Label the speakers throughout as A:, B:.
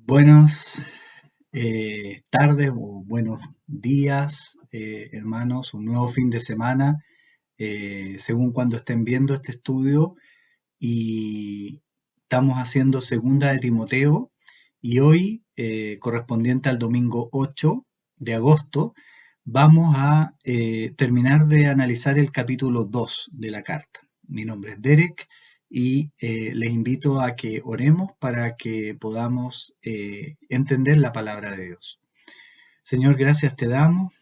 A: Buenas tardes o buenos días, hermanos. Un nuevo fin de semana, según cuando estén viendo este estudio. Y estamos haciendo segunda de Timoteo. Y hoy, correspondiente al domingo 8 de agosto, vamos a terminar de analizar el capítulo 2 de la carta. Mi nombre es Derek y les invito a que oremos para que podamos entender la palabra de Dios. Señor, gracias te damos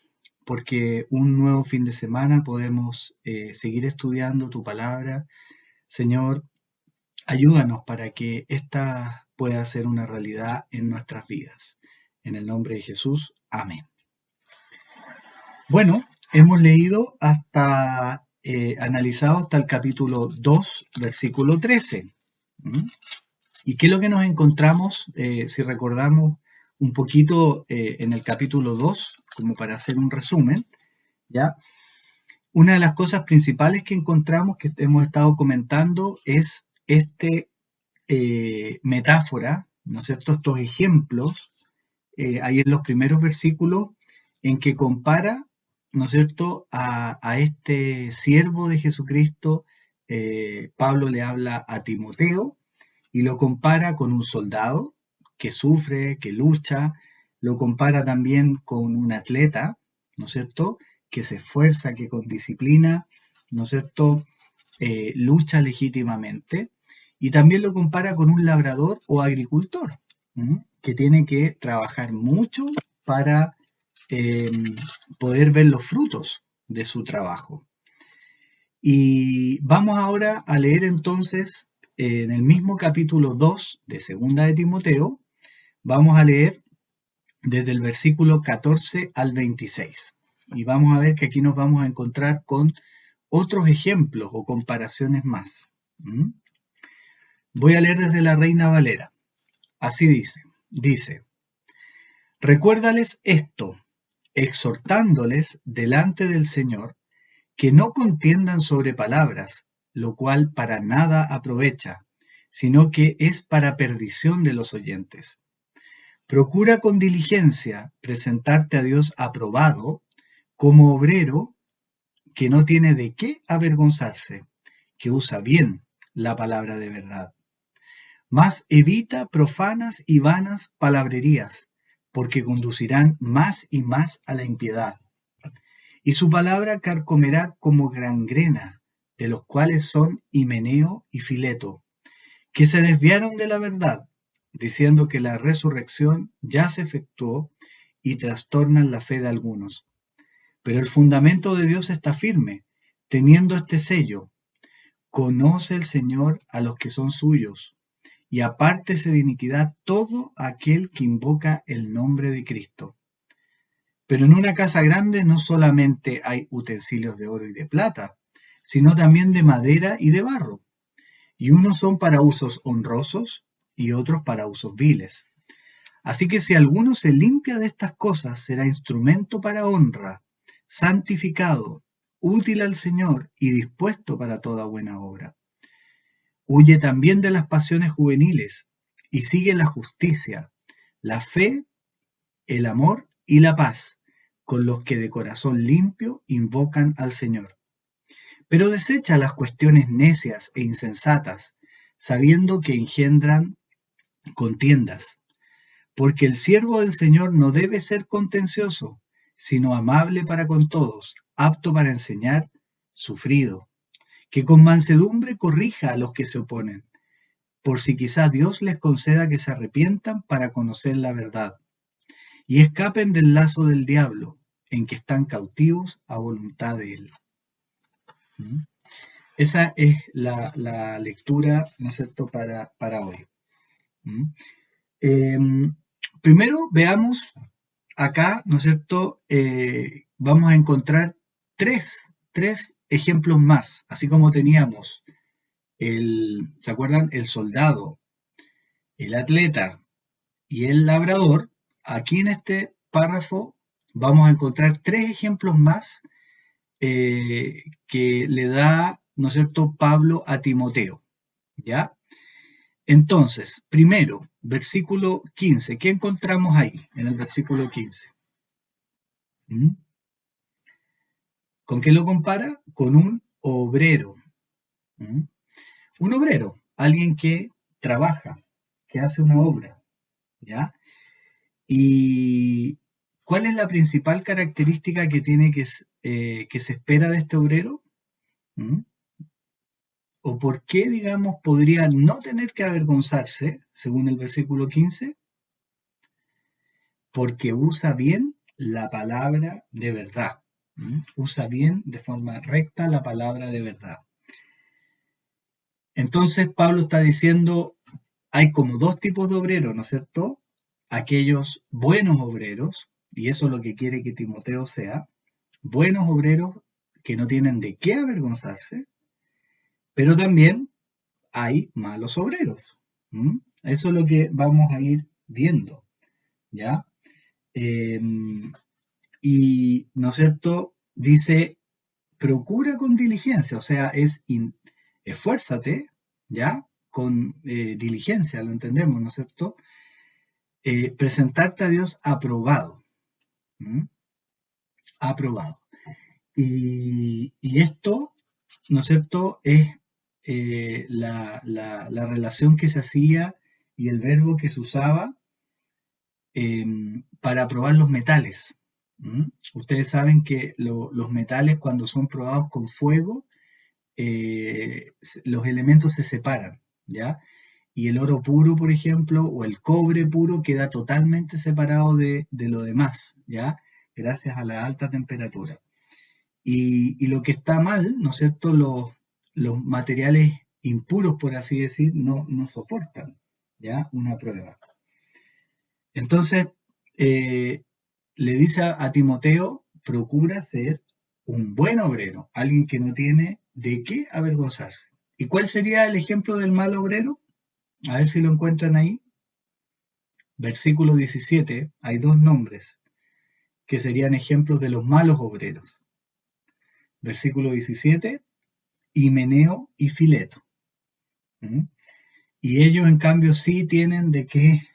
A: porque un nuevo fin de semana podemos seguir estudiando tu palabra. Señor, ayúdanos para que esta pueda ser una realidad en nuestras vidas. En el nombre de Jesús, amén. Bueno, hemos leído analizado hasta el capítulo 2, versículo 13. ¿Mm? ¿Y qué es lo que nos encontramos, si recordamos un poquito en el capítulo 2, como para hacer un resumen? ¿Ya? Una de las cosas principales que encontramos, que hemos estado comentando, es metáfora, ¿no es cierto? Estos ejemplos, ahí en los primeros versículos, en que compara, ¿no es cierto?, a este siervo de Jesucristo. Pablo le habla a Timoteo y lo compara con un soldado que sufre, que lucha, lo compara también con un atleta, ¿no es cierto?, que se esfuerza, que con disciplina, ¿no es cierto?, lucha legítimamente, y también lo compara con un labrador o agricultor, que tiene que trabajar mucho para eh, poder ver los frutos de su trabajo. Y vamos ahora a leer entonces en el mismo capítulo 2 de Segunda de Timoteo, vamos a leer desde el versículo 14 al 26. Y vamos a ver que aquí nos vamos a encontrar con otros ejemplos o comparaciones más. Voy a leer desde la Reina Valera. Así dice, recuérdales esto, exhortándoles delante del Señor, que no contiendan sobre palabras, lo cual para nada aprovecha, sino que es para perdición de los oyentes. Procura con diligencia presentarte a Dios aprobado, como obrero que no tiene de qué avergonzarse, que usa bien la palabra de verdad. Mas evita profanas y vanas palabrerías, porque conducirán más y más a la impiedad. Y su palabra carcomerá como gangrena, de los cuales son Himeneo y Fileto, que se desviaron de la verdad, diciendo que la resurrección ya se efectuó y trastornan la fe de algunos. Pero el fundamento de Dios está firme, teniendo este sello: conoce el Señor a los que son suyos, y apártese de iniquidad todo aquel que invoca el nombre de Cristo. Pero en una casa grande no solamente hay utensilios de oro y de plata, sino también de madera y de barro, y unos son para usos honrosos y otros para usos viles. Así que si alguno se limpia de estas cosas, será instrumento para honra, santificado, útil al Señor y dispuesto para toda buena obra. Huye también de las pasiones juveniles y sigue la justicia, la fe, el amor y la paz, con los que de corazón limpio invocan al Señor. Pero desecha las cuestiones necias e insensatas, sabiendo que engendran contiendas, porque el siervo del Señor no debe ser contencioso, sino amable para con todos, apto para enseñar, sufrido, que con mansedumbre corrija a los que se oponen, por si quizá Dios les conceda que se arrepientan para conocer la verdad, y escapen del lazo del diablo, en que están cautivos a voluntad de él. Esa es la lectura, ¿no es cierto?, para hoy. Primero veamos acá, ¿no es cierto?, vamos a encontrar tres ejemplos más, así como teníamos ¿se acuerdan? El soldado, el atleta y el labrador. Aquí en este párrafo vamos a encontrar tres ejemplos más que le da, ¿no es cierto?, Pablo a Timoteo, ¿ya? Entonces, primero, versículo 15. ¿Qué encontramos ahí en el versículo 15? ¿Mm? ¿Con qué lo compara? Con un obrero. ¿Mm? Un obrero, alguien que trabaja, que hace una obra, ¿ya? ¿Y cuál es la principal característica que tiene que se espera de este obrero? ¿Mm? ¿O por qué, digamos, podría no tener que avergonzarse, según el versículo 15? Porque usa bien la palabra de verdad. ¿Mm? Usa bien de forma recta la palabra de verdad. Entonces Pablo está diciendo, hay como dos tipos de obreros, ¿no es cierto? Aquellos buenos obreros, y eso es lo que quiere que Timoteo sea, buenos obreros que no tienen de qué avergonzarse, pero también hay malos obreros. ¿Mm? Eso es lo que vamos a ir viendo, ¿ya? Eh, y, ¿no es cierto? Dice, procura con diligencia, o sea, esfuérzate, ¿ya? Con diligencia, lo entendemos, ¿no es cierto? Presentarte a Dios aprobado, ¿m? Aprobado. Y esto, ¿no es cierto?, es la relación que se hacía y el verbo que se usaba para probar los metales. ¿M? Ustedes saben que los metales cuando son probados con fuego, los elementos se separan, ¿ya? Y el oro puro, por ejemplo, o el cobre puro queda totalmente separado de lo demás, ¿ya? Gracias a la alta temperatura. Y lo que está mal, ¿no es cierto? Los materiales impuros, por así decir, no soportan, ¿ya? Una prueba. Entonces, eh, le dice a Timoteo, procura ser un buen obrero, alguien que no tiene de qué avergonzarse. ¿Y cuál sería el ejemplo del mal obrero? A ver si lo encuentran ahí. Versículo 17, hay dos nombres que serían ejemplos de los malos obreros. Versículo 17, Himeneo y Fileto. ¿Mm? Y ellos en cambio sí tienen de qué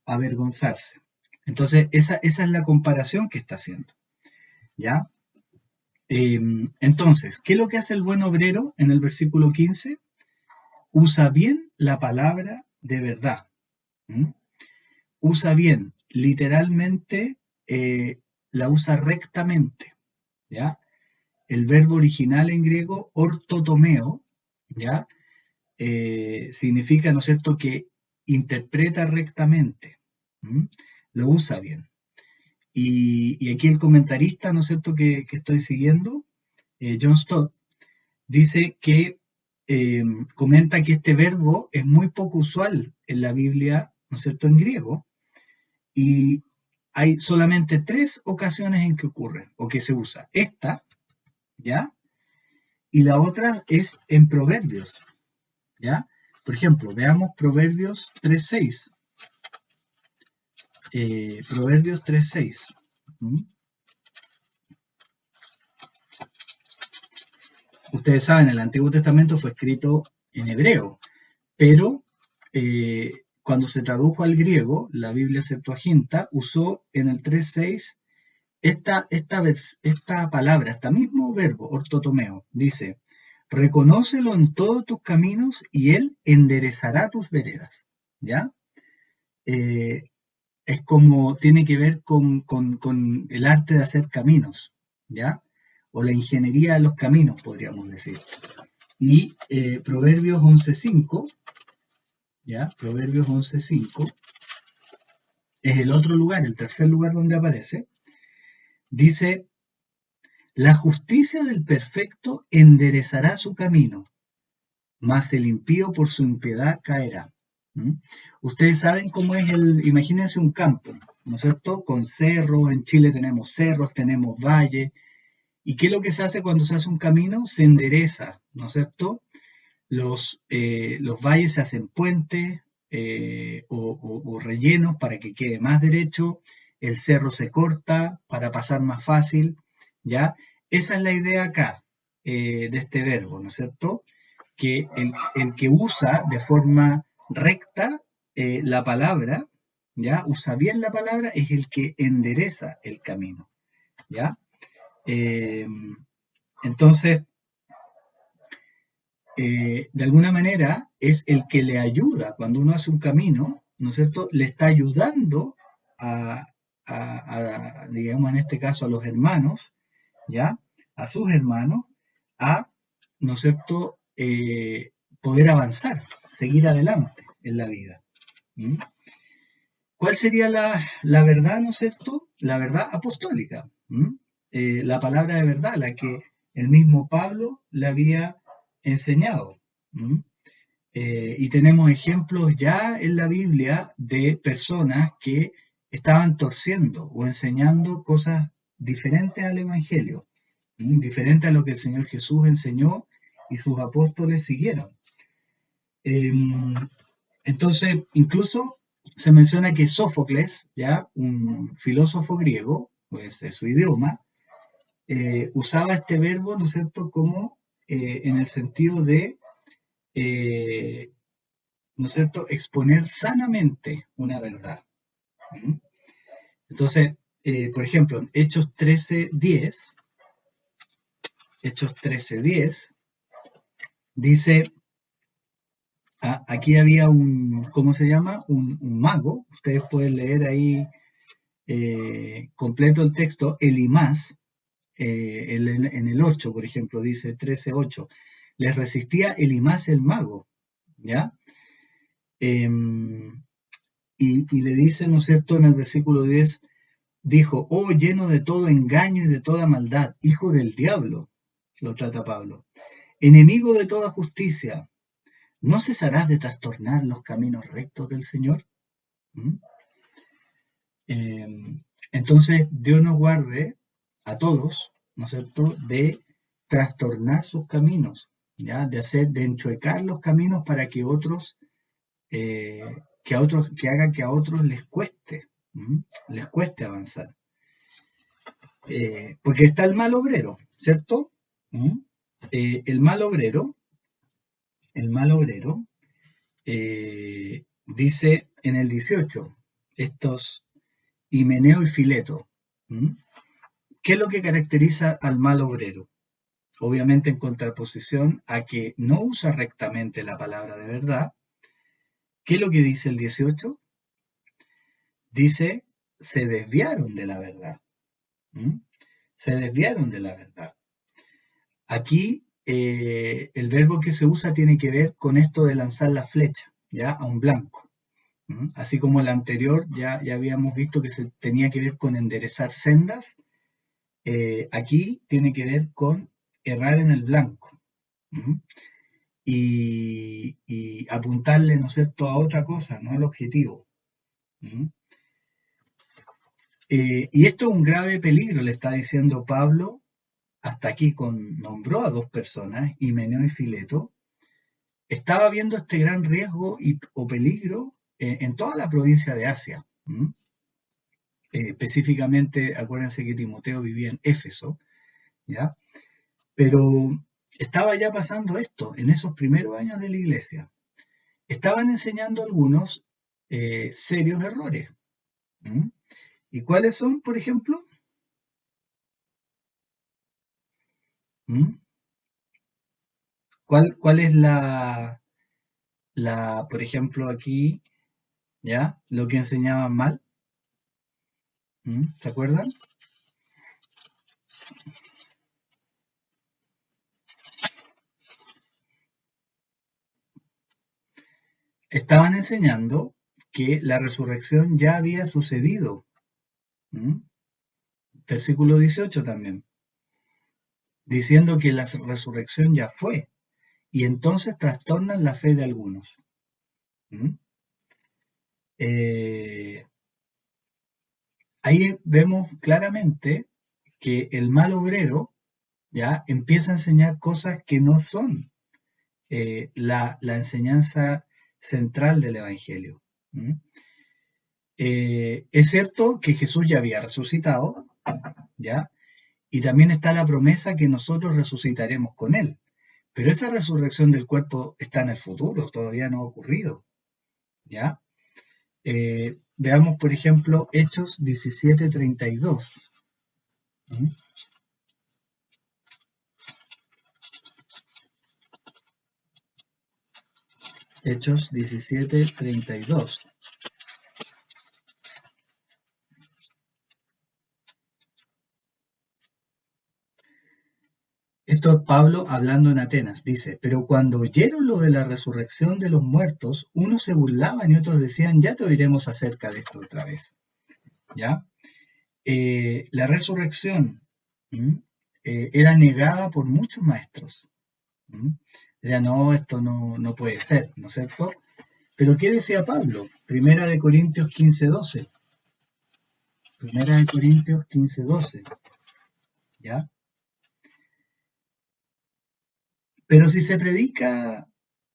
A: avergonzarse. Entonces, esa es la comparación que está haciendo. ¿Ya? Entonces, ¿qué es lo que hace el buen obrero en el versículo 15? Usa bien la palabra de verdad. ¿Mm? Usa bien, literalmente la usa rectamente. ¿Ya? El verbo original en griego, ortotomeo, ¿ya? Significa, ¿no es cierto?, que interpreta rectamente. ¿Mm? Lo usa bien. Y aquí el comentarista, ¿no es cierto?, que estoy siguiendo, John Stott, dice que comenta que este verbo es muy poco usual en la Biblia, ¿no es cierto?, en griego, y hay solamente 3 ocasiones en que ocurre, o que se usa. Esta, ¿ya? Y la otra es en Proverbios, ¿ya? Por ejemplo, veamos Proverbios 3.6. Proverbios 3.6. ¿Mm? Ustedes saben, el Antiguo Testamento fue escrito en hebreo, pero cuando se tradujo al griego, la Biblia Septuaginta usó en el 3.6 esta palabra, este mismo verbo, ortotomeo. Dice, reconócelo en todos tus caminos y él enderezará tus veredas. ¿Ya? Eh, es como, tiene que ver con el arte de hacer caminos, ¿ya? O la ingeniería de los caminos, podríamos decir. Y Proverbios 11.5, ¿ya? Proverbios 11.5 es el otro lugar, el tercer lugar donde aparece. Dice, la justicia del perfecto enderezará su camino, mas el impío por su impiedad caerá. ¿Mm? Ustedes saben cómo es imagínense un campo, ¿no es cierto? Con cerros, en Chile tenemos cerros, tenemos valles, ¿y qué es lo que se hace cuando se hace un camino? Se endereza, ¿no es cierto? Los valles se hacen puentes o rellenos para que quede más derecho, el cerro se corta para pasar más fácil, ¿ya? Esa es la idea acá de este verbo, ¿no es cierto? Que el que usa de forma recta la palabra, ¿ya? Usa bien la palabra, es el que endereza el camino, ¿ya? Eh, entonces, de alguna manera es el que le ayuda cuando uno hace un camino, ¿no es cierto? Le está ayudando a, digamos en este caso, a los hermanos, ¿ya? A sus hermanos, a, ¿no es cierto?, poder avanzar, seguir adelante en la vida. ¿Mm? ¿Cuál sería la verdad, ¿no es cierto? La verdad apostólica. ¿Mm? La palabra de verdad, la que el mismo Pablo le había enseñado. ¿Mm? Y tenemos ejemplos ya en la Biblia de personas que estaban torciendo o enseñando cosas diferentes al Evangelio, diferentes a lo que el Señor Jesús enseñó y sus apóstoles siguieron. Entonces, incluso se menciona que Sófocles, ya un filósofo griego, pues de su idioma, usaba este verbo, ¿no es cierto?, como en el sentido de, eh, ¿no es cierto?, exponer sanamente una verdad. ¿Mm? Entonces, por ejemplo, en Hechos 13:10, dice, aquí había ¿cómo se llama? Un mago, ustedes pueden leer ahí completo el texto, Elimás, en el 8, por ejemplo, dice 13:8, les resistía Elimás el mago, ¿ya? Y le dice, ¿no es cierto?, en el versículo 10, dijo, oh, lleno de todo engaño y de toda maldad, hijo del diablo, lo trata Pablo, enemigo de toda justicia, ¿no cesarás de trastornar los caminos rectos del Señor? ¿Mm? Entonces, Dios nos guarde a todos, ¿no es cierto?, de trastornar sus caminos, ¿ya? De enchuecar los caminos para que otros, que hagan que a otros les cueste avanzar. Porque está el mal obrero, ¿cierto? ¿Mm? El mal obrero, dice en el 18, estos Himeneo y Fileto. ¿Mm? ¿Qué es lo que caracteriza al mal obrero? Obviamente en contraposición a que no usa rectamente la palabra de verdad. ¿Qué es lo que dice el 18? Dice, se desviaron de la verdad. ¿Mm? Se desviaron de la verdad. Aquí el verbo que se usa tiene que ver con esto de lanzar la flecha, ¿ya? A un blanco. ¿Mm? Así como el anterior ya habíamos visto que se tenía que ver con enderezar sendas, aquí tiene que ver con errar en el blanco. ¿Mm? Y apuntarle, ¿no es cierto?, a otra cosa, no al objetivo. ¿Mm? Y esto es un grave peligro, le está diciendo Pablo, hasta aquí nombró a dos personas, Himeneo y Fileto. Estaba viendo este gran riesgo o peligro en toda la provincia de Asia. ¿Mm? Específicamente, acuérdense que Timoteo vivía en Éfeso, ¿ya? Pero estaba ya pasando esto en esos primeros años de la iglesia. Estaban enseñando algunos serios errores. ¿Mm? ¿Y cuáles son, por ejemplo? ¿Mm? ¿Cuál es por ejemplo, aquí, ya, lo que enseñaban mal? ¿Mm? ¿Se acuerdan? Estaban enseñando que la resurrección ya había sucedido. ¿Mm? Versículo 18 también, diciendo que la resurrección ya fue, y entonces trastornan la fe de algunos. ¿Mm? Ahí vemos claramente que el mal obrero ya empieza a enseñar cosas que no son la enseñanza central del Evangelio. ¿Mm? Es cierto que Jesús ya había resucitado, ¿ya? Y también está la promesa que nosotros resucitaremos con Él. Pero esa resurrección del cuerpo está en el futuro, todavía no ha ocurrido. ¿ya? Veamos, por ejemplo, Hechos 17:32. ¿Mm? Hechos 17:32. Esto es Pablo hablando en Atenas. Dice, pero cuando oyeron lo de la resurrección de los muertos, unos se burlaban y otros decían, ya te oiremos acerca de esto otra vez. ¿Ya? La resurrección era negada por muchos maestros. Ya no, esto no puede ser, ¿no es cierto? Pero ¿qué decía Pablo? Primera de Corintios 15:12. Primera de Corintios 15:12. ¿Ya? Pero si se predica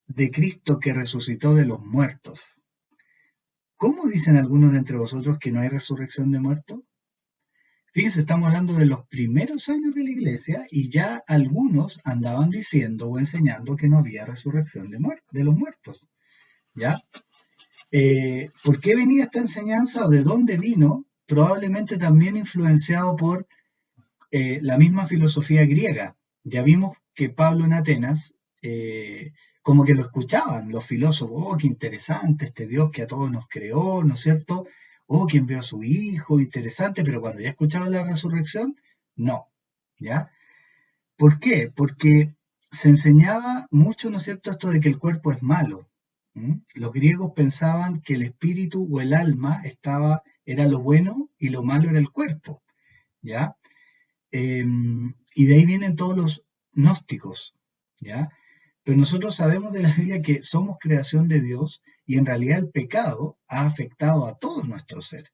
A: de Cristo que resucitó de los muertos, ¿cómo dicen algunos de entre vosotros que no hay resurrección de muertos? Fíjense, estamos hablando de los primeros años de la iglesia y ya algunos andaban diciendo o enseñando que no había resurrección de los muertos. ¿Ya? ¿Por qué venía esta enseñanza o de dónde vino? Probablemente también influenciado por la misma filosofía griega. Ya vimos que Pablo en Atenas, como que lo escuchaban los filósofos, oh, qué interesante este Dios que a todos nos creó, ¿no es cierto? Oh, quien vio a su hijo, interesante, pero cuando ya escuchaban la resurrección, no, ¿ya? ¿Por qué? Porque se enseñaba mucho, ¿no es cierto?, esto de que el cuerpo es malo. Los griegos pensaban que el espíritu o el alma era lo bueno y lo malo era el cuerpo, ¿ya? Y de ahí vienen todos los gnósticos, ¿ya? Pero nosotros sabemos de la Biblia que somos creación de Dios y en realidad el pecado ha afectado a todo nuestro ser,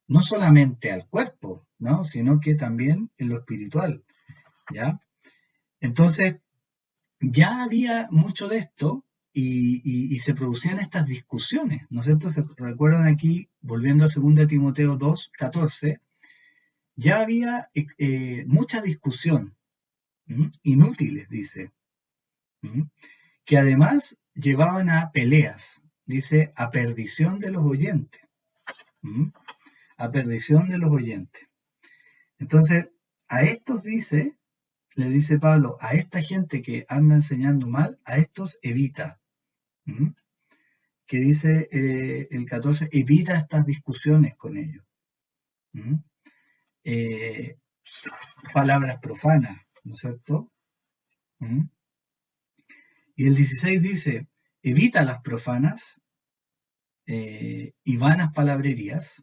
A: no solamente al cuerpo, ¿no? Sino que también en lo espiritual, ¿ya? Entonces, ya había mucho de esto y se producían estas discusiones, ¿no es cierto? Se recuerdan aquí, volviendo a 2 Timoteo 2:14, ya había mucha discusión, inútiles, dice, que además llevaban a peleas, dice, a perdición de los oyentes, a perdición de los oyentes. Entonces, a estos le dice Pablo, a esta gente que anda enseñando mal, a estos evita. Que dice el 14, evita estas discusiones con ellos. Eh, Palabras profanas, ¿no es cierto? Y el 16 dice, evita las profanas y vanas palabrerías.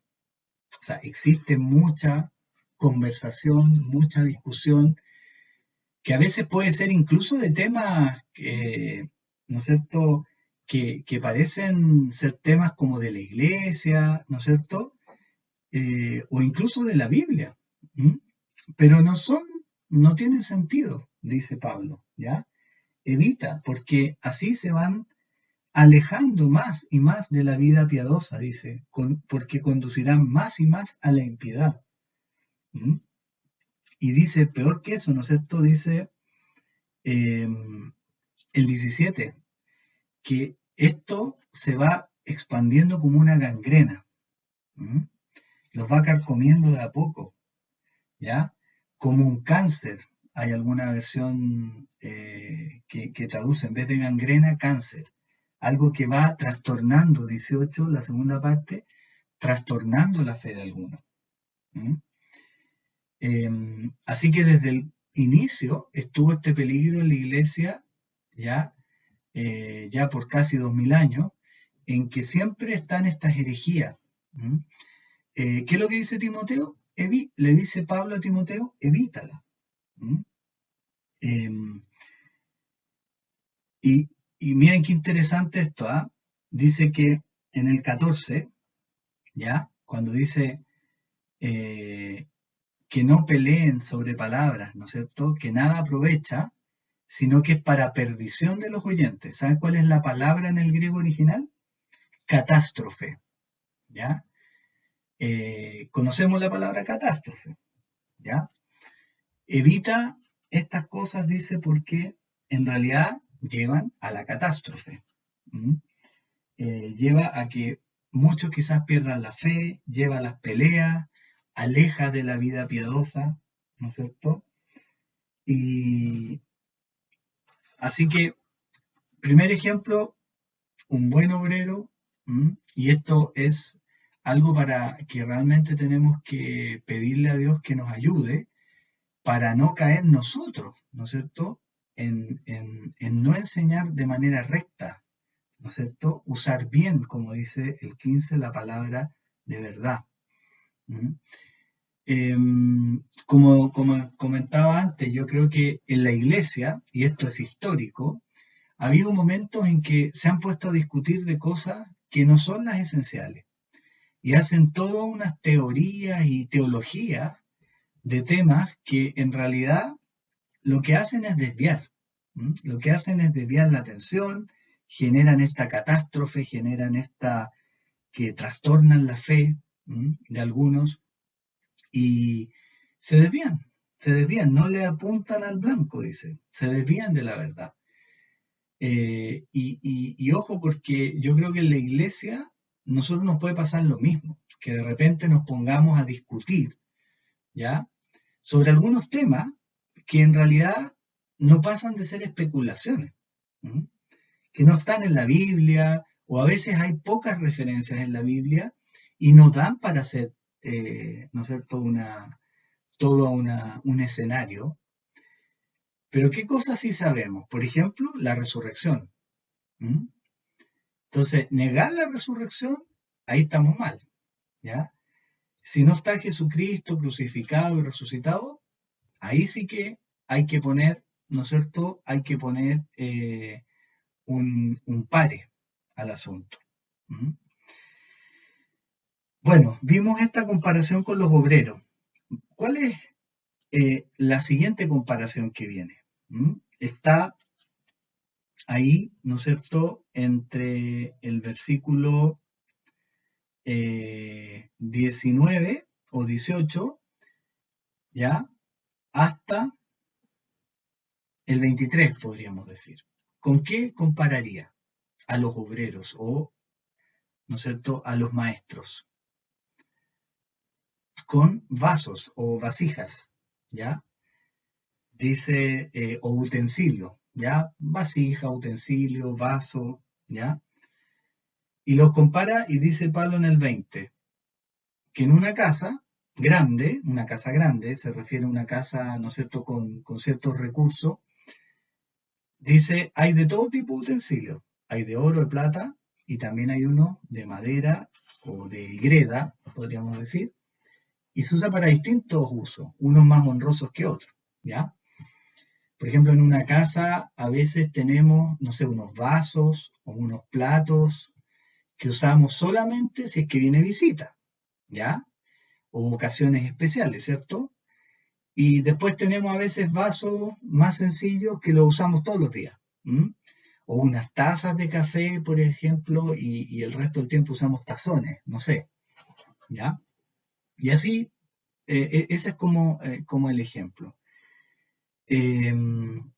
A: O sea, existe mucha conversación, mucha discusión, que a veces puede ser incluso de temas, ¿no es cierto?, que parecen ser temas como de la iglesia, ¿no es cierto?, o incluso de la Biblia, ¿m? Pero no tienen sentido, dice Pablo, ¿ya? Evita, porque así se van alejando más y más de la vida piadosa, dice, porque conducirán más y más a la impiedad. ¿M? Y dice, peor que eso, ¿no es cierto? Dice el 17, que esto se va expandiendo como una gangrena, los va carcomiendo de a poco, ¿ya? Como un cáncer. Hay alguna versión que traduce en vez de gangrena, cáncer. Algo que va trastornando, 18, la segunda parte, trastornando la fe de algunos. Así que desde el inicio estuvo este peligro en la iglesia, ya, ya por casi 2000 años, en que siempre están estas herejías. ¿Qué es lo que dice Timoteo? Le dice Pablo a Timoteo, evítala. Em, y miren qué interesante esto, ¿ah? Dice que en el 14, ¿ya? Cuando dice que no peleen sobre palabras, ¿no es cierto? Que nada aprovecha, sino que es para perdición de los oyentes. ¿Saben cuál es la palabra en el griego original? Catástrofe, ¿ya? Conocemos la palabra catástrofe, ¿ya? Evita estas cosas, dice, porque en realidad llevan a la catástrofe. ¿Mm? lleva a que muchos quizás pierdan la fe, lleva a las peleas, aleja de la vida piadosa, ¿no es cierto? Y así que, primer ejemplo, un buen obrero, y esto es algo para que realmente tenemos que pedirle a Dios que nos ayude para no caer nosotros, ¿no es cierto?, en no enseñar de manera recta, ¿no es cierto?, usar bien, como dice el 15, la palabra de verdad. ¿Mm? Como comentaba antes, yo creo que en la iglesia, y esto es histórico, ha habido momentos en que se han puesto a discutir de cosas que no son las esenciales y hacen todas unas teorías y teologías de temas que en realidad lo que hacen es desviar. Lo que hacen es desviar la atención, generan esta catástrofe, generan esta que trastornan la fe de algunos y se desvían, no le apuntan al blanco, dice, se desvían de la verdad. Y ojo, porque yo creo que en la iglesia nosotros nos puede pasar lo mismo, que de repente nos pongamos a discutir, ¿ya? Sobre algunos temas que en realidad no pasan de ser especulaciones, ¿m? Que no están en la Biblia, o a veces hay pocas referencias en la Biblia y no dan para hacer, ¿no es cierto?, un escenario. Pero ¿qué cosas sí sabemos? Por ejemplo, la resurrección. ¿M? Entonces, negar la resurrección, ahí estamos mal, ¿ya? Si no está Jesucristo crucificado y resucitado, ahí sí que hay que poner, ¿no es cierto? Hay que poner un pare al asunto. ¿Mm? Bueno, vimos esta comparación con los obreros. ¿Cuál es la siguiente comparación que viene? Está ahí, ¿no es cierto?, entre el versículo 19 o 18, ¿ya? Hasta el 23, podríamos decir. ¿Con qué compararía a los obreros o, ¿no es cierto?, a los maestros? Con vasos o vasijas, ¿ya? Dice, o utensilio, ¿ya? Vasija, utensilio, vaso, ¿ya? Y los compara y dice Pablo en el 20, que en una casa grande, se refiere a una casa, ¿no es cierto?, con ciertos recursos, dice, hay de todo tipo de utensilios, hay de oro, de plata, y también hay uno de madera o de greda, podríamos decir, y se usa para distintos usos, unos más honrosos que otros, ¿ya? Por ejemplo, en una casa a veces tenemos, no sé, unos vasos o unos platos que usamos solamente si es que viene visita, ¿ya? O ocasiones especiales, ¿cierto? Y después tenemos a veces vasos más sencillos que los usamos todos los días. O unas tazas de café, por ejemplo, y el resto del tiempo usamos tazones, no sé, ¿ya? Y así, ese es como el ejemplo. Em,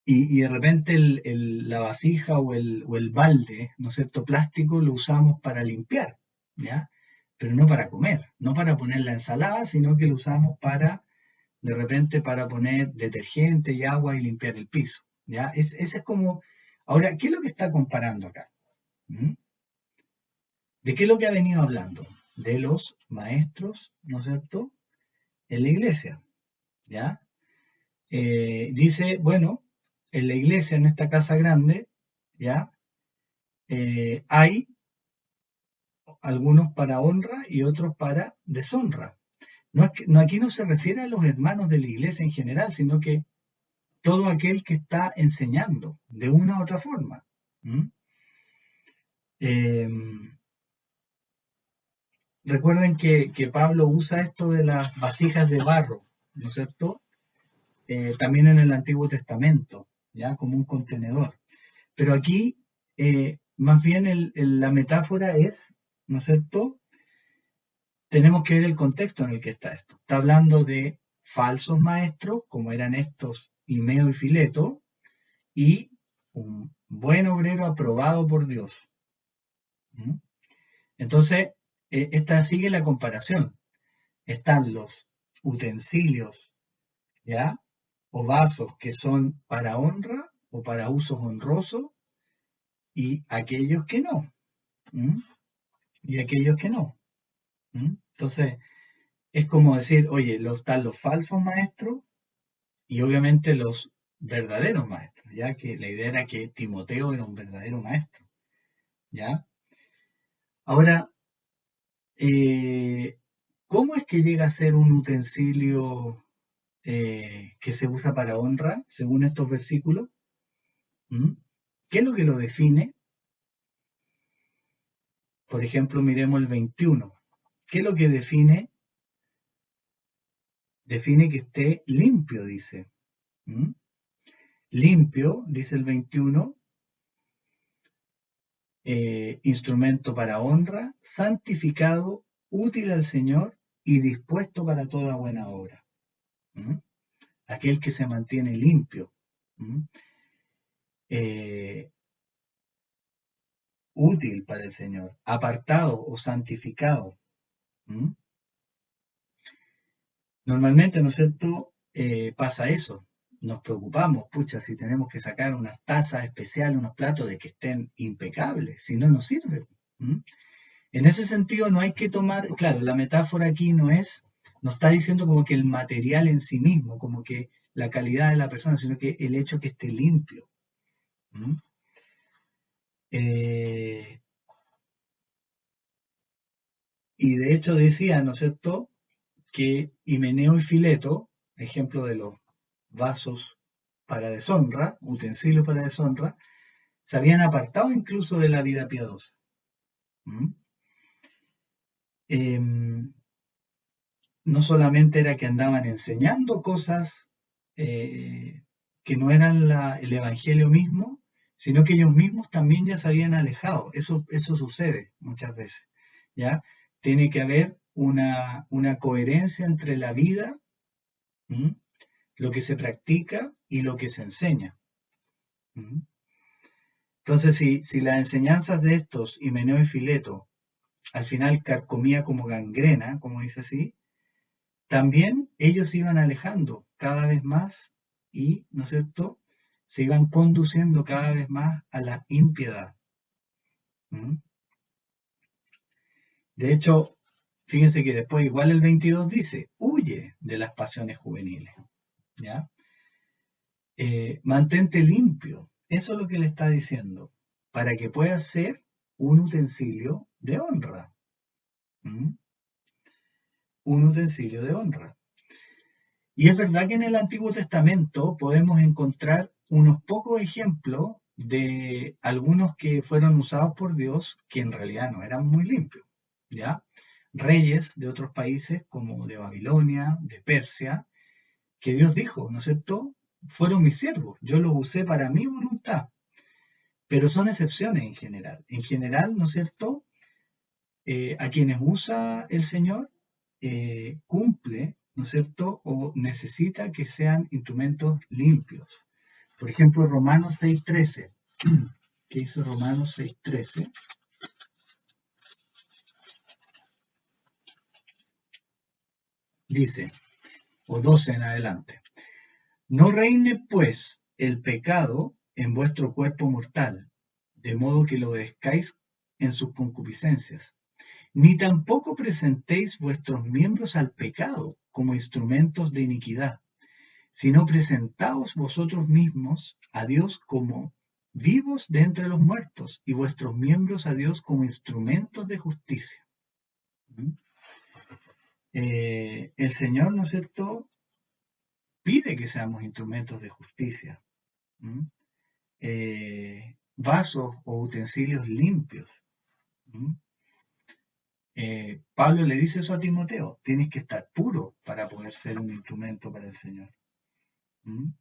A: y de repente la vasija o el balde, ¿no es cierto?, plástico lo usamos para limpiar, ¿ya? Pero no para comer, no para poner la ensalada, sino que lo usamos de repente, para poner detergente y agua y limpiar el piso, ¿ya? Ese es como... Ahora, ¿qué es lo que está comparando acá? ¿Mm? ¿De qué es lo que ha venido hablando? De los maestros, ¿no es cierto?, en la iglesia, ¿ya? Dice, bueno, en la iglesia, en esta casa grande, ¿ya? Hay algunos para honra y otros para deshonra. Aquí no se refiere a los hermanos de la iglesia en general, sino que todo aquel que está enseñando de una u otra forma. Eh, Recuerden que Pablo usa esto de las vasijas de barro, ¿no es cierto? También en el Antiguo Testamento, ¿ya? Como un contenedor. Pero aquí, más bien la metáfora es, ¿no es cierto? Tenemos que ver el contexto en el que está esto. Está hablando de falsos maestros, como eran estos Himeo y Fileto, y un buen obrero aprobado por Dios. ¿Mm? Entonces, esta sigue la comparación. Están los utensilios, ¿ya? O vasos que son para honra o para usos honrosos y aquellos que no. ¿Mm? Y aquellos que no. ¿Mm? Entonces, es como decir, oye, están los falsos maestros y obviamente los verdaderos maestros, ya que la idea era que Timoteo era un verdadero maestro, ¿ya? Ahora, eh, ¿cómo es que llega a ser un utensilio que se usa para honra, según estos versículos? ¿Mm? ¿Qué es lo que lo define? Por ejemplo, miremos el 21. ¿Qué es lo que define? Define que esté limpio, dice. ¿Mm? Limpio, dice el 21, instrumento para honra, santificado, útil al Señor y dispuesto para toda buena obra. ¿Mm? Aquel que se mantiene limpio. ¿Mm? Eh, Útil para el Señor, apartado o santificado. ¿Mm? Normalmente, ¿no es cierto? Pasa eso. Nos preocupamos, pucha, si tenemos que sacar unas tazas especiales, unos platos de que estén impecables, si no nos sirve. ¿Mm? En ese sentido, no hay que tomar, claro, la metáfora aquí no está diciendo como que el material en sí mismo, como que la calidad de la persona, sino que el hecho que esté limpio. ¿Mm? Eh, y de hecho decía, ¿no es cierto?, que Himeneo y Fileto, ejemplo de los vasos para deshonra, utensilios para deshonra, se habían apartado incluso de la vida piadosa. ¿Mm? Em, no solamente era que andaban enseñando cosas que no eran el Evangelio mismo, sino que ellos mismos también ya se habían alejado. Eso sucede muchas veces. ¿Ya? Tiene que haber una coherencia entre la vida, ¿m? Lo que se practica y lo que se enseña. ¿M? Entonces, si las enseñanzas de estos, Himeneo y Fileto, al final carcomía como gangrena, como dice así, también ellos se iban alejando cada vez más y, ¿no es cierto?, se iban conduciendo cada vez más a la impiedad. ¿Mm? De hecho, fíjense que después igual el 22 dice, huye de las pasiones juveniles. ¿Ya? Mantente limpio. Eso es lo que le está diciendo, para que puedas ser un utensilio de honra. ¿Mm? Un utensilio de honra. Y es verdad que en el Antiguo Testamento podemos encontrar unos pocos ejemplos de algunos que fueron usados por Dios que en realidad no eran muy limpios, ¿ya? Reyes de otros países como de Babilonia, de Persia, que Dios dijo, ¿no es cierto? Fueron mis siervos, yo los usé para mi voluntad, pero son excepciones en general. En general, ¿no es cierto? A quienes usa el Señor, cumple, ¿no es cierto? O necesita que sean instrumentos limpios. Por ejemplo, Romanos 6:13. ¿Qué dice Romanos 6:13? Dice, o 12 en adelante, no reine pues el pecado en vuestro cuerpo mortal, de modo que lo obedezcáis en sus concupiscencias, ni tampoco presentéis vuestros miembros al pecado como instrumentos de iniquidad, sino presentaos vosotros mismos a Dios como vivos de entre los muertos y vuestros miembros a Dios como instrumentos de justicia. ¿Mm? El Señor, ¿no es cierto?, pide que seamos instrumentos de justicia. ¿Mm? Vasos o utensilios limpios. ¿Mm? Pablo le dice eso a Timoteo, tienes que estar puro para poder ser un instrumento para el Señor. ¿Mm?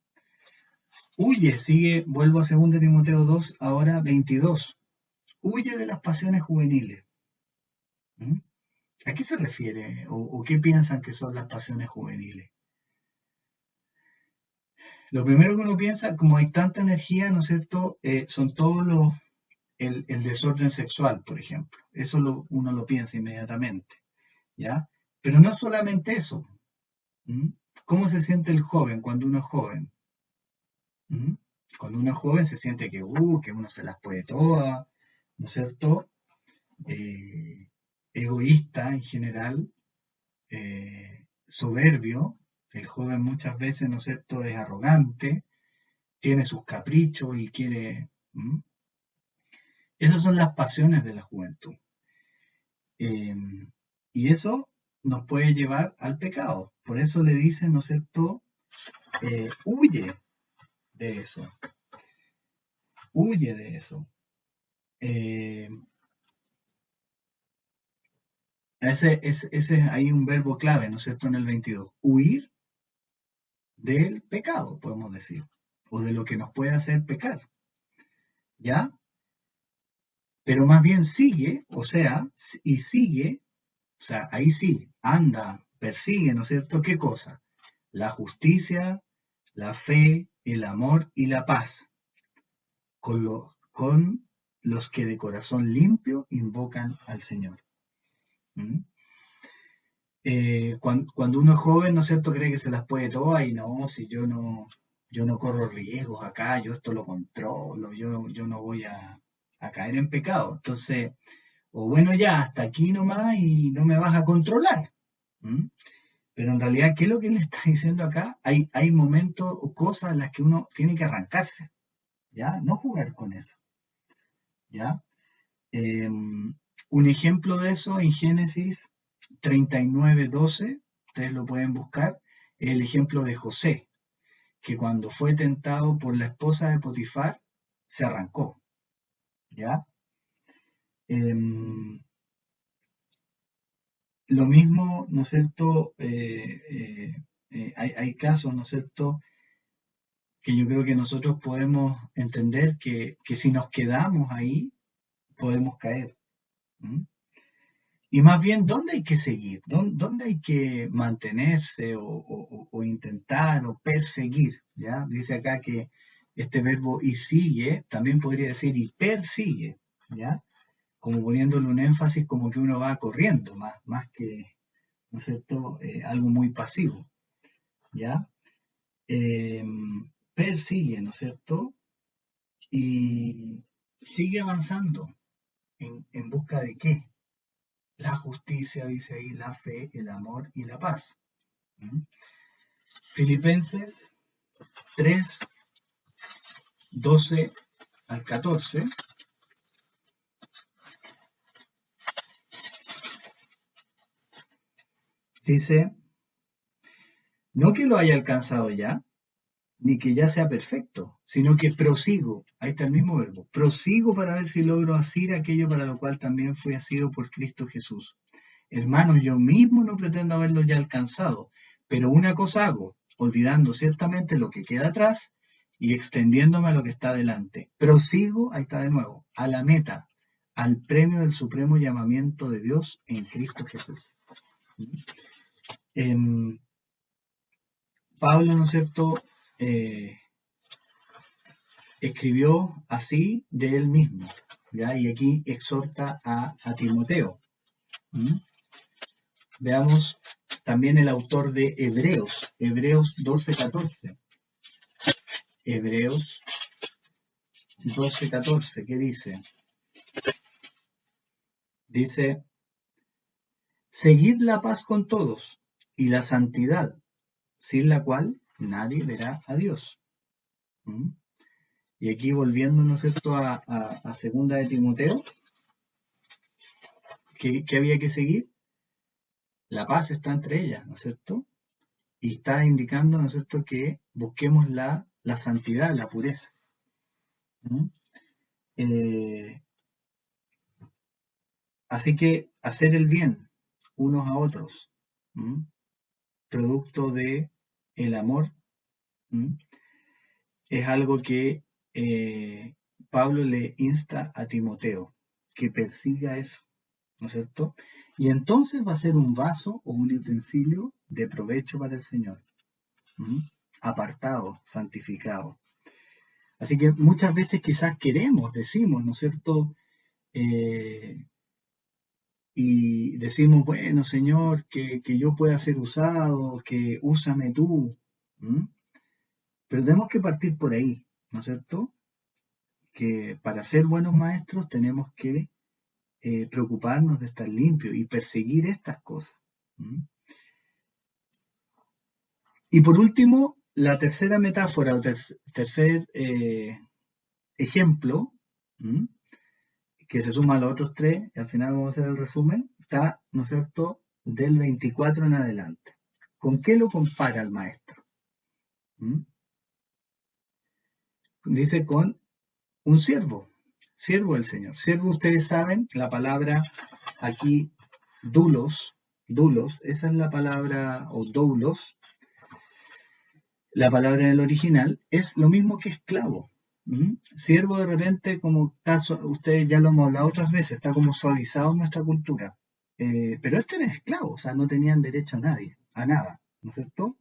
A: Huye, sigue, vuelvo a 2 Timoteo 2, ahora 22. Huye de las pasiones juveniles. ¿Mm? ¿A qué se refiere o qué piensan que son las pasiones juveniles? Lo primero que uno piensa, como hay tanta energía, ¿no es cierto? Son todos el desorden sexual, por ejemplo. Eso uno lo piensa inmediatamente, ¿ya? Pero no solamente eso. ¿Mm? ¿Cómo se siente el joven cuando uno es joven? ¿Mm? Cuando uno es joven se siente que uno se las puede todas, ¿no es cierto? Eh, Egoísta en general, soberbio. El joven muchas veces, ¿no es cierto?, es arrogante, tiene sus caprichos y quiere... ¿Mm? Esas son las pasiones de la juventud. Eh, y eso nos puede llevar al pecado. Por eso le dicen, ¿no es cierto?, huye de eso, huye de eso. Eh, ese hay un verbo clave, ¿no es cierto?, en el 22. Huir del pecado, podemos decir, o de lo que nos puede hacer pecar, ¿ya? Pero más bien sigue, o sea, ahí sí, anda, persigue, ¿no es cierto? ¿Qué cosa? La justicia, la fe, el amor y la paz, con los que de corazón limpio invocan al Señor. ¿Mm? Cuando uno es joven, ¿no es cierto?, cree que se las puede todas y no, si yo no corro riesgos acá, yo esto lo controlo, yo no voy a caer en pecado. Entonces, o bueno, ya, hasta aquí nomás y no me vas a controlar. ¿Mm? Pero en realidad, ¿qué es lo que le está diciendo acá? Hay momentos o cosas en las que uno tiene que arrancarse, ¿ya? No jugar con eso, ¿ya? Un ejemplo de eso en Génesis 39:12, ustedes lo pueden buscar, es el ejemplo de José, que cuando fue tentado por la esposa de Potifar, se arrancó, ¿ya? Em, lo mismo, ¿no es cierto? Hay casos, ¿no es cierto?, que yo creo que nosotros podemos entender que si nos quedamos ahí, podemos caer. ¿Mm? Y más bien, ¿dónde hay que seguir? ¿Dónde hay que mantenerse o intentar o perseguir? ¿Ya? Dice acá que este verbo y sigue también podría decir y persigue, ¿ya? Como poniéndole un énfasis como que uno va corriendo, más que, ¿no es cierto?, algo muy pasivo, ¿ya? Eh, Persigue, ¿no es cierto? Y sigue avanzando en busca de qué? La justicia, dice ahí, la fe, el amor y la paz. ¿Mm? Filipenses 3, 12 al 14 dice, no que lo haya alcanzado ya, ni que ya sea perfecto, sino que prosigo, ahí está el mismo verbo, prosigo para ver si logro asir aquello para lo cual también fui asido por Cristo Jesús. Hermanos, yo mismo no pretendo haberlo ya alcanzado, pero una cosa hago, olvidando ciertamente lo que queda atrás y extendiéndome a lo que está delante. Prosigo, ahí está de nuevo, a la meta, al premio del supremo llamamiento de Dios en Cristo Jesús. Pablo, ¿no es cierto?, escribió así de él mismo, ¿ya? Y aquí exhorta a Timoteo. ¿Mm? Veamos también el autor de Hebreos, Hebreos 12:14. Hebreos 12:14, ¿qué dice? Dice, seguid la paz con todos y la santidad, sin la cual nadie verá a Dios. ¿Mm? Y aquí volviendo, ¿no es cierto?, a segunda de Timoteo, ¿qué había que seguir? La paz está entre ellas, ¿no es cierto? Y está indicando, ¿no es cierto?, que busquemos la santidad, la pureza. ¿Mm? Eh, Así que hacer el bien unos a otros, ¿m? Producto de el amor, ¿m? Es algo que Pablo le insta a Timoteo, que persiga eso, ¿no es cierto? Y entonces va a ser un vaso o un utensilio de provecho para el Señor. ¿M? apartados, santificados. Así que muchas veces quizás decimos, ¿no es cierto? Y decimos, bueno, Señor, que yo pueda ser usado, que úsame tú. ¿M? Pero tenemos que partir por ahí, ¿no es cierto? Que para ser buenos maestros tenemos que preocuparnos de estar limpios y perseguir estas cosas. ¿M? Y por último, la tercera metáfora o tercer ejemplo, ¿m? Que se suma a los otros tres, y al final vamos a hacer el resumen, está, ¿no es cierto?, del 24 en adelante. ¿Con qué lo compara el maestro? ¿Mm? Dice con un siervo del Señor. Siervo, ustedes saben, la palabra aquí, doulos, esa es la palabra, o doulos, la palabra en el original, es lo mismo que esclavo. ¿Mm? Siervo de repente, como está, ustedes ya lo hemos hablado otras veces, está como suavizado en nuestra cultura. Pero esto era esclavo, o sea, no tenían derecho a nadie, a nada, ¿no es cierto?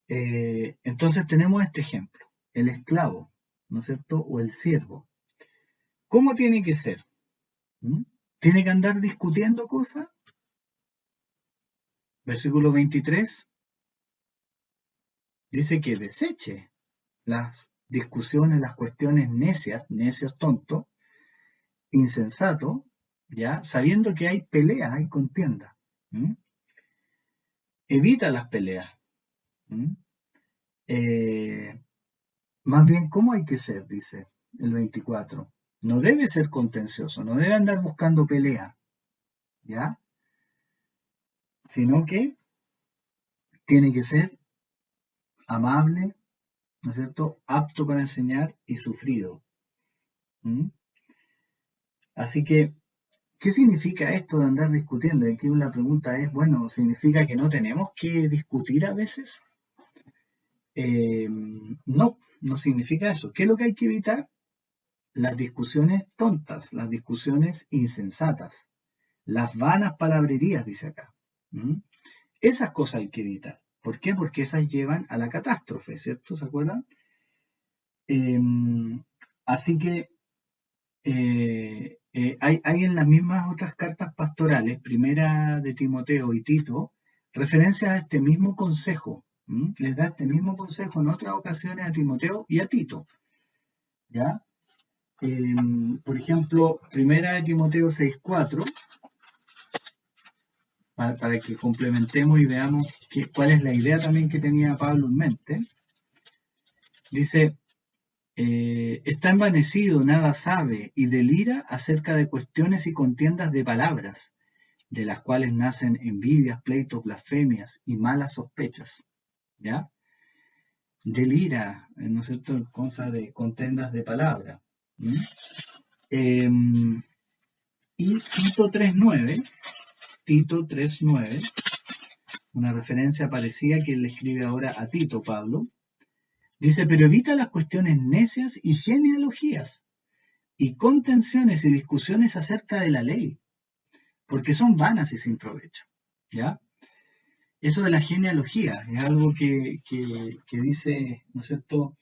A: Entonces tenemos este ejemplo, el esclavo, ¿no es cierto? O el siervo. ¿Cómo tiene que ser? ¿Mm? ¿Tiene que andar discutiendo cosas? Versículo 23 dice que deseche las discusiones, las cuestiones necias, necios tontos, insensato, ¿ya? Sabiendo que hay peleas, hay contienda. ¿Mm? Evita las peleas. ¿Mm? Más bien, ¿cómo hay que ser? Dice el 24. No debe ser contencioso, no debe andar buscando pelea, ¿ya? Sino que tiene que ser amable, ¿no es cierto? Apto para enseñar y sufrido. ¿Mm? Así que, ¿qué significa esto de andar discutiendo? Aquí la pregunta es, bueno, ¿significa que no tenemos que discutir a veces? No, no significa eso. ¿Qué es lo que hay que evitar? Las discusiones tontas, las discusiones insensatas, las vanas palabrerías, dice acá. ¿Mm? Esas cosas hay que evitar. ¿Por qué? Porque esas llevan a la catástrofe, ¿cierto? ¿Se acuerdan? Así que hay en las mismas otras cartas pastorales, primera de Timoteo y Tito, referencias a este mismo consejo. ¿M? Les da este mismo consejo en otras ocasiones a Timoteo y a Tito. ¿Ya? Por ejemplo, primera de Timoteo 6:4, para que complementemos y veamos cuál es la idea también que tenía Pablo en mente. Dice, está envanecido, nada sabe, y delira acerca de cuestiones y contiendas de palabras, de las cuales nacen envidias, pleitos, blasfemias y malas sospechas. ¿Ya? Delira, ¿no es cierto?, cosa de contiendas de palabras. Y Tito 3:9, una referencia parecida que le escribe ahora a Tito, Pablo, dice, pero evita las cuestiones necias y genealogías, y contenciones y discusiones acerca de la ley, porque son vanas y sin provecho. ¿Ya? Eso de la genealogía es algo que dice, ¿no es cierto?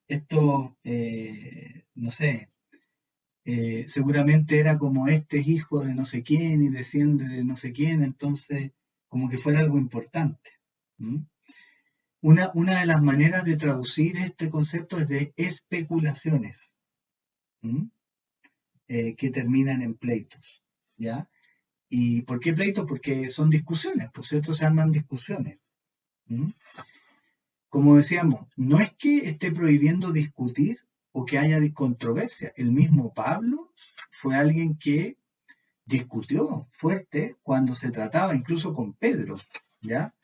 A: Esto, no sé, seguramente era como este es hijo de no sé quién y desciende de no sé quién, entonces como que fuera algo importante. ¿Mm? Una de las maneras de traducir este concepto es de especulaciones. ¿Mm? Que terminan en pleitos. ¿Ya? ¿Y por qué pleitos? Porque son discusiones, por cierto, se arman discusiones. ¿Mm? Como decíamos, no es que esté prohibiendo discutir o que haya controversia. El mismo Pablo fue alguien que discutió fuerte cuando se trataba incluso con Pedro, ¿ya?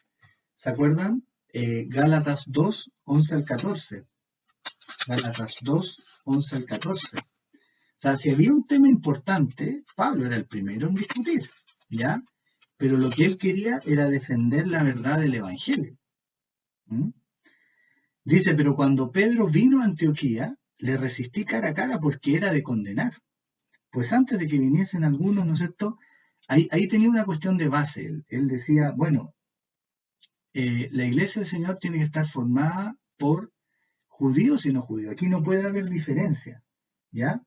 A: ¿Se acuerdan? Gálatas 2, 11 al 14. Gálatas 2, 11 al 14. O sea, si había un tema importante, Pablo era el primero en discutir, ¿ya? Pero lo que él quería era defender la verdad del Evangelio. ¿Mm? Dice, pero cuando Pedro vino a Antioquía, le resistí cara a cara porque era de condenar. Pues antes de que viniesen algunos, ¿no es cierto? Ahí tenía una cuestión de base. Él decía, bueno, la iglesia del Señor tiene que estar formada por judíos y no judíos. Aquí no puede haber diferencia, ¿ya?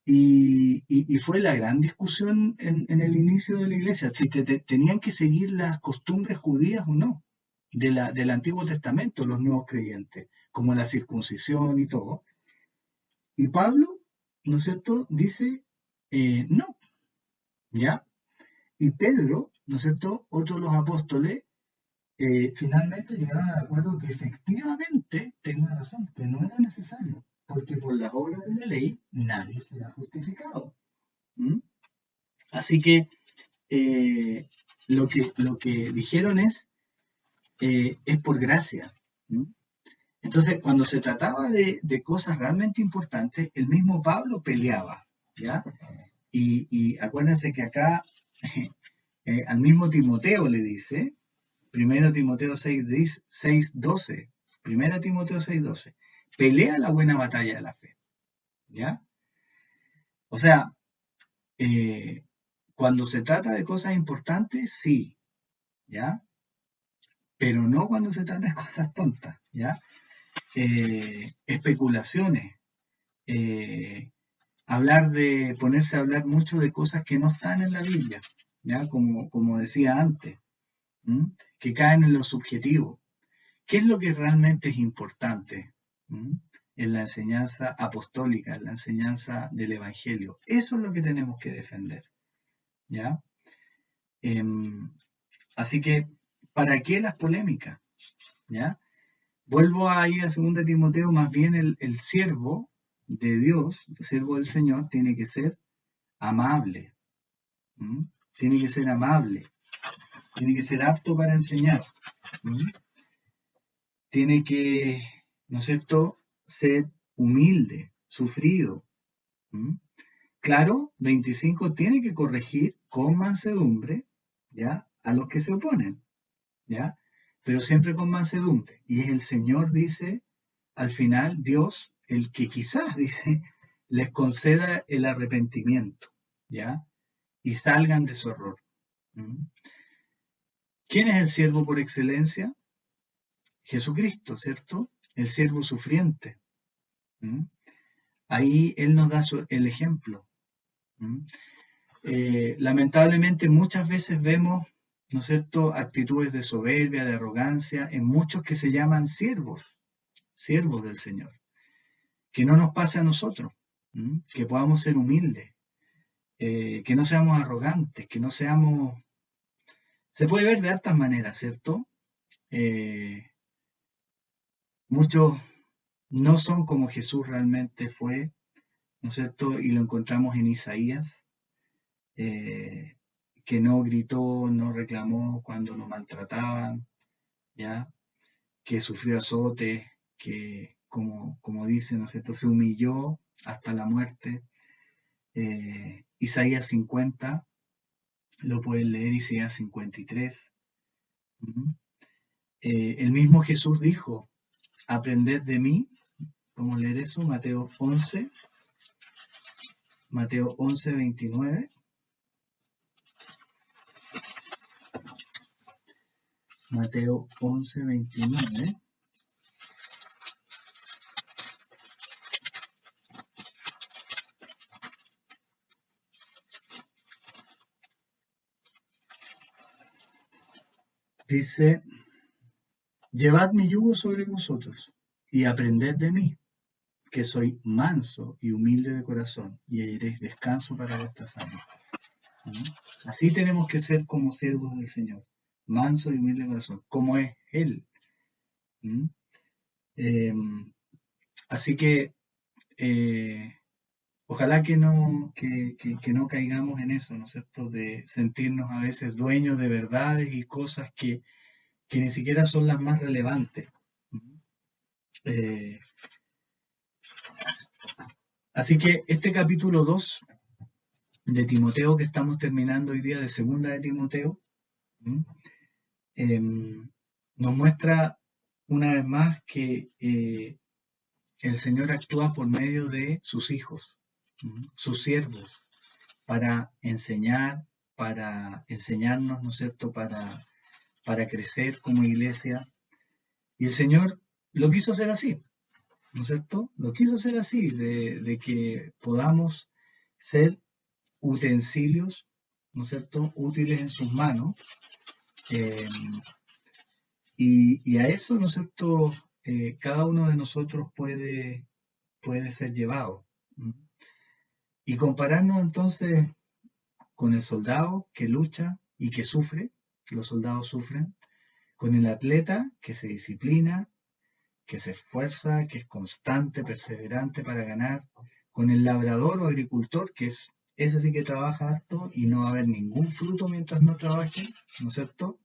A: Y fue la gran discusión en el inicio de la iglesia, si tenían que seguir las costumbres judías o no, del Antiguo Testamento, los nuevos creyentes, como la circuncisión y todo. Y Pablo, ¿no es cierto?, dice, no, ¿ya? Y Pedro, ¿no es cierto?, otro de los apóstoles, finalmente llegaron al acuerdo que efectivamente tenía razón, que no era necesario, porque por las obras de la ley nadie será justificado. ¿Mm? Así que, lo que dijeron es por gracia. ¿Mm? Entonces, cuando se trataba de cosas realmente importantes, el mismo Pablo peleaba, ¿ya? Y acuérdense que acá al mismo Timoteo le dice, 1 Timoteo 6:12, 1 Timoteo 6:12, pelea la buena batalla de la fe, ¿ya? O sea, cuando se trata de cosas importantes, sí, ¿ya? Pero no cuando se trata de cosas tontas, ¿ya? Especulaciones, ponerse a hablar mucho de cosas que no están en la Biblia, ¿ya? Como decía antes, ¿m? Que caen en lo subjetivo. ¿Qué es lo que realmente es importante? ¿M? En la enseñanza apostólica, en la enseñanza del Evangelio. Eso es lo que tenemos que defender, ¿ya? Así que, ¿para qué las polémicas? ¿Ya? Vuelvo ahí a 2 Timoteo, más bien el siervo de Dios, el siervo del Señor, tiene que ser amable. ¿Mm? Tiene que ser amable. Tiene que ser apto para enseñar. ¿Mm? Tiene que, ¿no es cierto?, ser humilde, sufrido. ¿Mm? Claro, 25 tiene que corregir con mansedumbre, ¿ya?, a los que se oponen, ¿ya? Pero siempre con mansedumbre. Y es el Señor, dice, al final, Dios, el que quizás, dice, les conceda el arrepentimiento, ¿ya? Y salgan de su error. ¿Mm? ¿Quién es el siervo por excelencia? Jesucristo, ¿cierto? El siervo sufriente. ¿Mm? Ahí Él nos da el ejemplo. ¿Mm? Lamentablemente muchas veces vemos, ¿no es cierto?, actitudes de soberbia, de arrogancia, en muchos que se llaman siervos del Señor. Que no nos pase a nosotros, que podamos ser humildes, que no seamos arrogantes, que no seamos... Se puede ver de altas maneras, ¿cierto? Muchos no son como Jesús realmente fue, ¿no es cierto? Y lo encontramos en Isaías, que no gritó, no reclamó cuando lo maltrataban, ¿ya? Que sufrió azotes, que como dice, ¿no es cierto?, se humilló hasta la muerte. Isaías 50, lo pueden leer, Isaías 53. El mismo Jesús dijo, aprended de mí, vamos a leer eso, Mateo 11, 29. Mateo 11, 29. Dice, llevad mi yugo sobre vosotros y aprended de mí, que soy manso y humilde de corazón, y hallaréis descanso para vuestras almas. Así tenemos que ser como siervos del Señor, manso y humilde de corazón, como es Él. Así que ojalá que no caigamos en eso, ¿no es cierto?, de sentirnos a veces dueños de verdades y cosas que ni siquiera son las más relevantes. Así que este capítulo 2 de Timoteo que estamos terminando hoy día, de segunda de Timoteo, nos muestra una vez más que el Señor actúa por medio de sus hijos, sus siervos, para enseñar, para enseñarnos, ¿no es cierto?, para para crecer como iglesia. Y el Señor lo quiso hacer así, ¿no es cierto? Lo quiso hacer así, de que podamos ser utensilios, ¿no es cierto?, útiles en sus manos. eh, y a eso, ¿no es cierto?, cada uno de nosotros puede ser llevado. ¿Mm? Y compararnos entonces con el soldado que lucha y que sufre, los soldados sufren, con el atleta que se disciplina, que se esfuerza, que es constante, perseverante para ganar, con el labrador o agricultor, que es ese sí que trabaja harto y no va a haber ningún fruto mientras no trabaje, ¿no es cierto?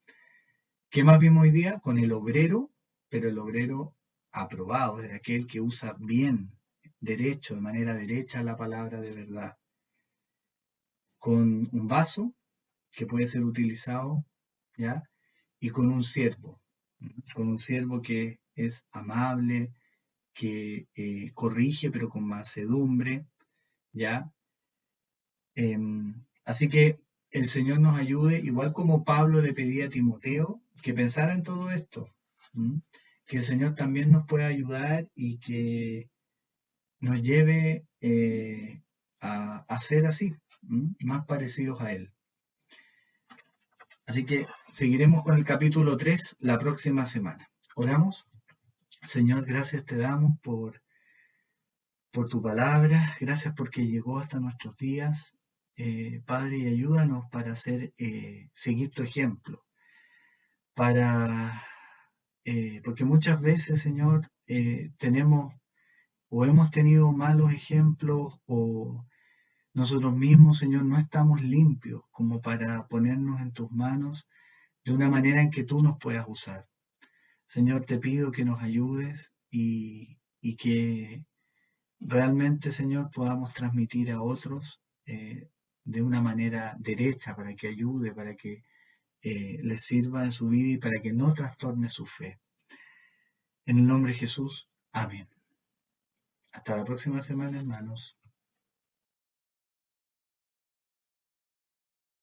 A: ¿Qué más vimos hoy día? Con el obrero, pero el obrero aprobado, es aquel que usa bien, derecho, de manera derecha la palabra de verdad, con un vaso que puede ser utilizado, ¿ya? Y con un siervo que es amable, que corrige, pero con mansedumbre, ¿ya? Así que el Señor nos ayude, igual como Pablo le pedía a Timoteo que pensara en todo esto, ¿m? Que el Señor también nos pueda ayudar y que nos lleve a ser así, más parecidos a Él. Así que seguiremos con el capítulo 3 la próxima semana. Oramos. Señor, gracias te damos por tu palabra, gracias porque llegó hasta nuestros días. Padre, y ayúdanos para seguir tu ejemplo, porque muchas veces, Señor, tenemos o hemos tenido malos ejemplos o nosotros mismos, Señor, no estamos limpios como para ponernos en tus manos de una manera en que tú nos puedas usar. Señor, te pido que nos ayudes y que realmente, Señor, podamos transmitir a otros de una manera derecha para que ayude, para que les sirva en su vida y para que no trastorne su fe. En el nombre de Jesús, amén. Hasta la próxima semana, hermanos.